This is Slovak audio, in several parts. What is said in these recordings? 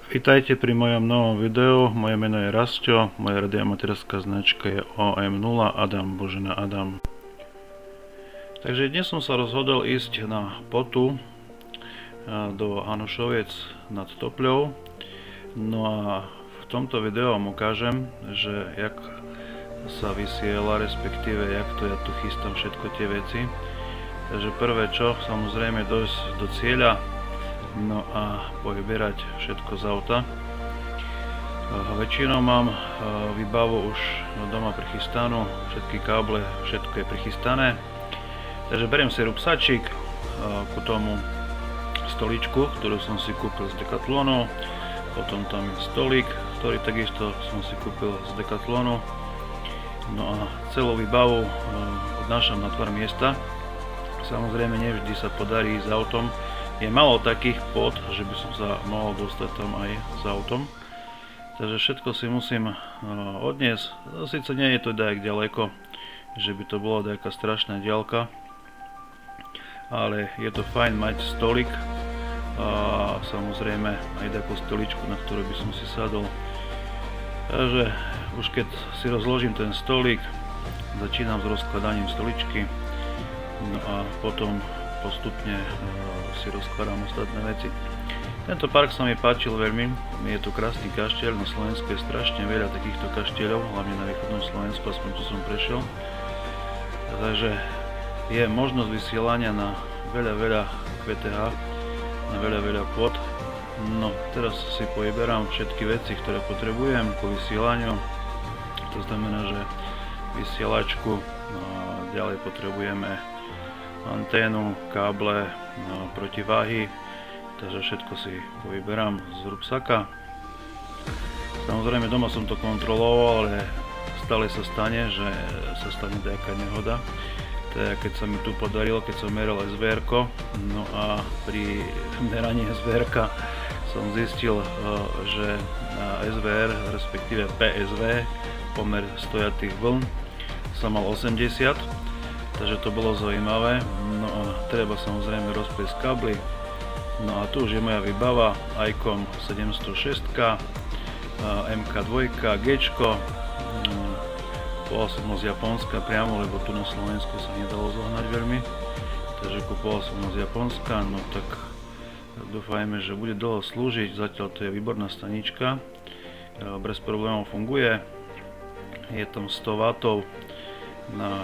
Vítajte pri mojom novom videu, moje meno je Rasťo, moja radioamatérska značka je OM0 Adam Božena Adam. Takže dnes som sa rozhodol ísť na potu do Hanušoviec nad Topľou. No a v tomto videu vám ukážem, že jak sa vysiela, respektíve jak to ja tu chystám všetko tie veci. Takže prvé čo, samozrejme dojsť do cieľa, no a povyberať všetko z auta. Väčšinou mám výbavu už doma prichystanú, všetky káble, všetko je prichystané. Takže beriem si rúbsačík, ku tomu stoličku, ktorú som si kúpil z Decathlonu. Potom tam je stolík, ktorý takisto som si kúpil z Decathlonu. No a celú výbavu odnášam na tvar miesta. Samozrejme nevždy sa podarí s autom. Je málo takých pod, že by som sa mohol dostať tam aj s autom. Takže všetko si musím odniesť. Sice nie je to tak ďaleko, že by to bola nejaká strašná diaľka, ale je to fajn mať stolík a samozrejme aj takú stoličku, na ktorú by som si sadol. Takže už keď si rozložím ten stolík, začínam s rozkladaním stoličky, no a potom postupne si rozkladám ostatné veci. Tento park sa mi páčil veľmi, je to krásny kaštieľ, na Slovensku je strašne veľa takýchto kaštieľov, hlavne na východnom Slovensku, aspoň tu som prešiel. Takže je možnosť vysielania na veľa QTH, na veľa pôd. No, teraz si povyberám všetky veci, ktoré potrebujem ku vysielaniu. To znamená, že vysielačku, ďalej potrebujeme anténu, káble, protiváhy, takže všetko si povyberám z rúbsaka. Samozrejme doma som to kontroloval, ale stále sa stane, že sa stane nejaká nehoda. Teda keď sa mi tu podarilo, keď som meral SVR-ko, no a pri meraní SVR-ka som zistil, že SVR, respektíve PSV, pomer stojatých vln, som mal 80. Takže to bolo zaujímavé, no a treba samozrejme rozpliesť kably. No a tu už je moja výbava, ICOM 706, MK2, G, kupoval som ho z Japonska priamo, lebo tu na Slovensku sa nedalo zohnať veľmi, takže kupoval som ho z Japonska, no tak dúfajme, že bude dlho slúžiť, zatiaľ to je výborná stanička, bez problémov funguje, je tam 100 W na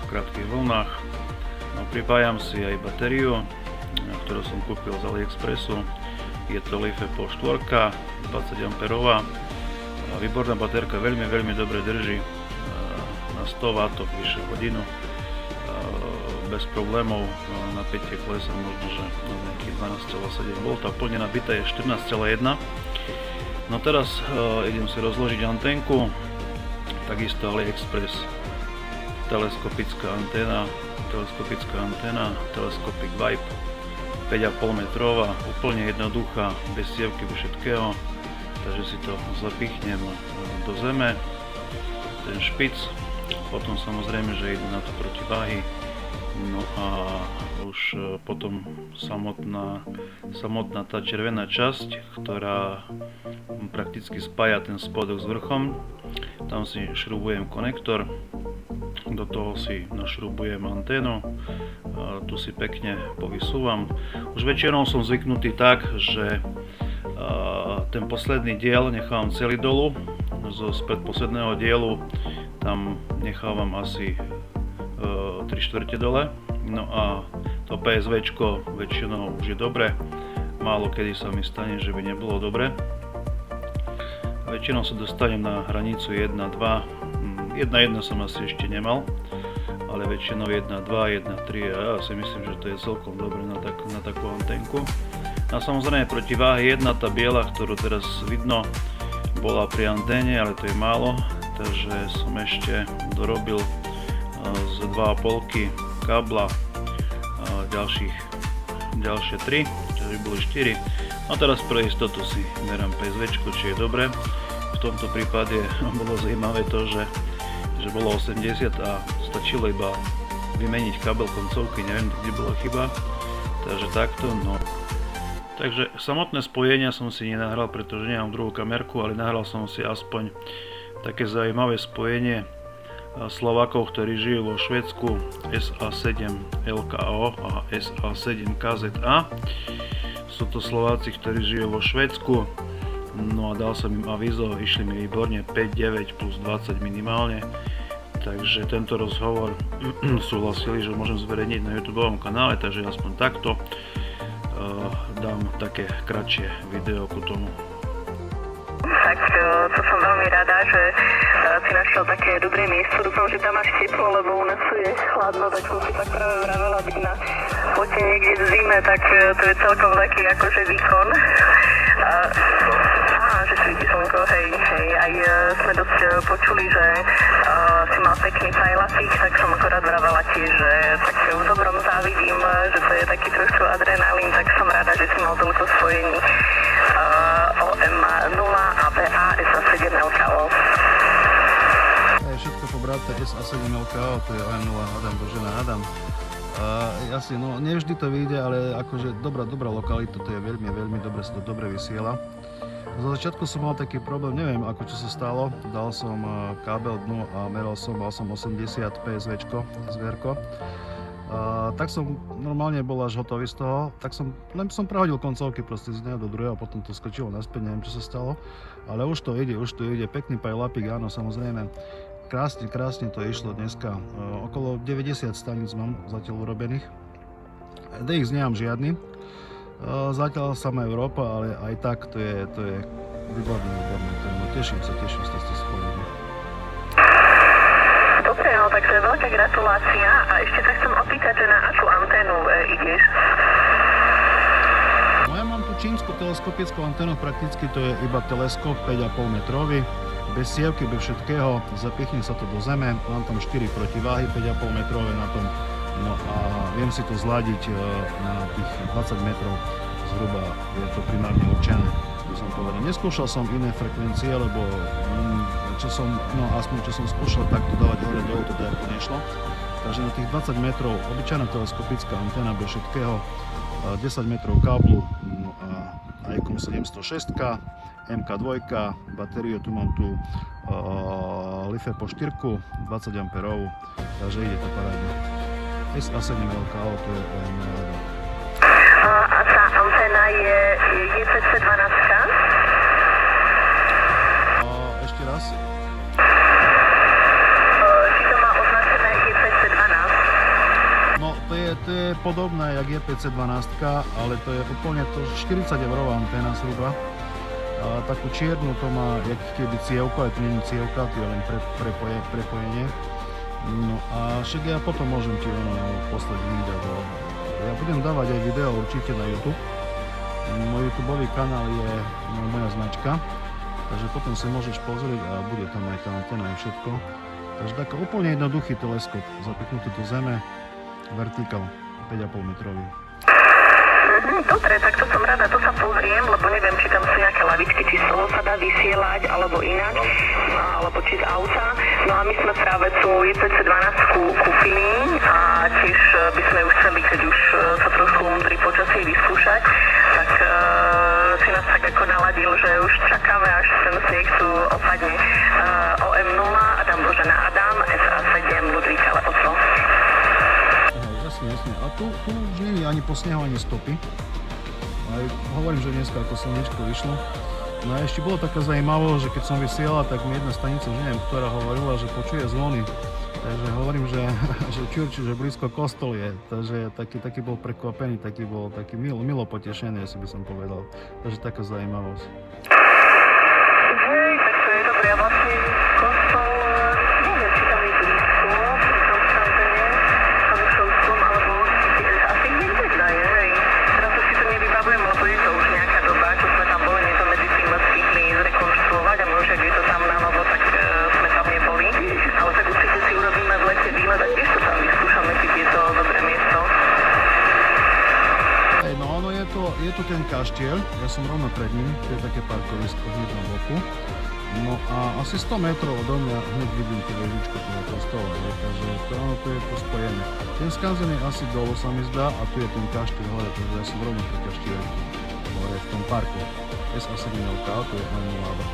krátkych vlnách. No, pripájam si aj batériu, ktorú som kúpil z AliExpressu. Je to LiFePO 4, 20 A. Výborná batérka, veľmi dobre drží na 100 W vyše hodinu. Bez problémov, napätie klesa možno, že na nejakých 12,7 V, plne nabitá je 14,1. No teraz idem si rozložiť anténku, takisto AliExpress. Teleskopická anténa, Telescopic Vibe, 5,5 metrová, úplne jednoduchá, bez sievky, bez všetkého, takže si to zapichnem do zeme, ten špic, potom samozrejme, že idú na to protiváhy, no a už potom samotná tá červená časť, ktorá prakticky spája ten spodok s vrchom, tam si šrubujem konektor, do toho si našrubujem anténu, tu si pekne povysúvam. Už väčšinou som zvyknutý tak, že ten posledný diel nechávam celý dolu, zo predposledného dielu tam nechávam asi 3/4 dole, no a to PSVčko väčšinou už je dobre, málo kedy sa mi stane, že by nebolo dobre. Väčšinou sa dostanem na hranicu 1,2, 1,1 som asi ešte nemal, ale väčšinou 1,2, 1,3 a ja si myslím, že to je celkom dobre na takú anténku. A samozrejme protiváhy, jedna tá biela, ktorú teraz vidno, bola pri anténe, ale to je málo, takže som ešte dorobil z 2,5 kábla ďalšie 3, takže boli 4. A teraz pre istotu si merám PSVčku, či je dobre. V tomto prípade bolo zaujímavé to, že bolo 80 a stačilo iba vymeniť kabel koncovky, neviem, kde bola chyba, takže takto, no Takže samotné spojenia som si nenahral, pretože nemám druhú kamerku, ale nahral som si aspoň také zaujímavé spojenie Slovákov, ktorí žijú vo Švédsku, SA7 LKO a SA7 KZA. Sú to Slováci, ktorí žijú vo Švédsku. No a dal som im avízo, išli mi výborne 5, 9 plus 20 minimálne. Takže tento rozhovor súhlasili, že môžem zverejniť na YouTubeovom kanále, takže aspoň takto dám také kratšie video ku tomu. Tak to som veľmi rada, že si našiel také dobré miesto. Dúfam, že tam máš teplo, lebo u nás je chladno, tak som si tak práve vravela byť na fote niekde v zime, tak to je celkom taký akože výkon. Že svíti slnko, hej, aj sme dosť počuli, že si mal pekný pajlatík, tak som akorát vravela tiež, že tak v dobrom závidím, že to je taký trošku adrenalín, tak som rada, že si mal tomuto spojení OM0 ABA SA7 LKO. Všetko pobraté SA7 LKO, to je OM0 Adam Božena Adam. Asi, no nevždy to vyjde, ale akože dobrá lokalita, to je veľmi dobre, sa to dobre vysiela. Za začiatku som mal taký problém, neviem ako čo sa stalo, dal som kábel dnu a mal som 80 PSVčko, zvierko. Tak som normálne bol až hotový z toho, tak som prehodil koncovky proste z jedného do druhého, potom to skočilo naspäť, neviem čo sa stalo. Ale už to ide, pekný pajlapik, áno, samozrejme. Krásne to išlo dneska, okolo 90 staníc mám zatiaľ urobených. DX nemám žiadny, zatiaľ sama Európa, ale aj tak to je výborné, teším sa z toho spojenia. Dobre, no tak to je veľká gratulácia a ešte sa chcem opýtať, že na akú anténu ideš? No ja mám tu čínsku teleskopickú anténu, prakticky to je iba teleskop 5,5 metrový. Bez sievky, bez všetkého, zapichne sa to do zeme, mám tam 4 protiváhy 5,5 metrové na tom, no a viem si to zladiť na tých 20 metrov zhruba, je to primárne určené, by som povedal. Neskúšal som iné frekvencie, lebo aspoň čo som skúšal takto dávať hore dolu, to ako nešlo. Takže na tých 20 metrov obyčajná teleskopická anténa bez všetkého, 10 metrov káblu, no a ICOM 706, MK2, batériu tu mám LiFe po 4, 20 A, takže ide to parádne. SA7 LKO, to je A tá anténa je JPC12? Ešte raz. Či to má označené JPC12? No, to je podobné jak JPC12, ale to je úplne 40 eurová anténa zhruba. Takú čiernu to má, jak keby cievko, ale to nie je cievka, to je len prepojenie. No a však ja potom môžem ti poslať link. Ja budem dávať aj video určite na YouTube. Môj YouTubeový kanál je moja značka, takže potom si môžeš pozrieť a bude tam aj tá anténa a všetko. Takže taký úplne jednoduchý teleskop, zapichnutý do zeme, vertikál 5,5 metrový. Dobre, tak to som rada, to sa pozriem, lebo neviem, či tam sú nejaké lavičky, či solo sa dá vysielať, alebo ináč, alebo či z auta. No a my sme práve tú JPC12 kúpili a tiež by sme už chceli, keď už sa trošku umudrí počasie vyskúšať, tak si nás tak ako naladil, že už čakáme, až ten snieh tu opadne. OM0, Adam Božena Adam, SA7 Ludvíka Leoco. Jasne. A tu už nie je ani po snehu, ani stopy. Aj hovorím, že dneska ako slnečko vyšlo. No a ešte bolo taká zaujímavosť, že keď som vysielal, tak mi jedna stanica, už neviem, ktorá hovorila, že počuje zvony. Takže hovorím, že že blízko kostol je. Takže taký bol prekvapený, taký milo potešený, asi by som povedal. Takže taká zaujímavosť. Hej, tak to je dobré. A vlastne kostol, neviem, či tam je blízko, lebo je to už nejaká doba, čo sme tam boli, my sme medzi tým stihli zrekonštruovať a možno, ak je to tam na novo, tak sme tam neboli. Ale tak určite si urobíme v lete výlet a tiež to tam vyskúšame, či je to dobré miesto. No ono je to ten kaštiel, ja som rovno pred ním, to je také parkovisko hneď na boku. No a asi 100 metrov odo mňa hneď vidím tú vežičku toho kostola, takže to je to spojené. Ten skanzen je asi dolu sa mi zdá a tu je ten kaštiel hore, takže ja som rovno pri kaštieli. hore v tom parku. SA7LK, to je OM0 ABA.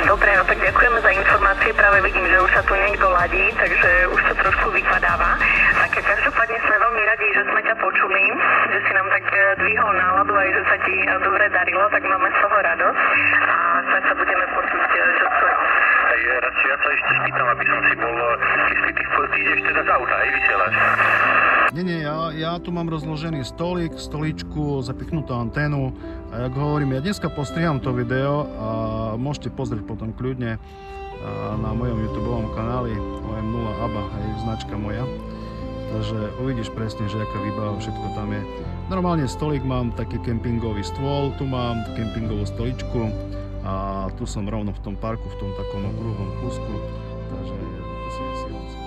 Dobre, no tak ďakujeme za informácie, práve vidím, že už sa tu niekto ladí, takže už to trošku vypadáva. Tak každopádne sme veľmi radi, že sme ťa počuli, že si nám tak dvihol náladu aj že sa ti dobre darilo, tak máme z toho radosť a sa budeme počuť čoskoro. Radšej ja sa ešte spýtam, aby som si bol istý, ty ideš teda z auta, hej, vysielaš? Nie, ja tu mám rozložený stoličku, zapichnutú anténu a jak hovorím, ja dneska postriham to video a môžete pozrieť potom kľudne na mojom YouTubeovom kanáli OM0 ABA, hej, značka moja. Takže uvidíš presne, že aká výbava, všetko tam je. Normálne stolík mám taký kempingový stôl, tu mám kempingovú stoličku a tu som rovno v tom parku, v tom takom okrúhlom kúsku, takže to si vysielam.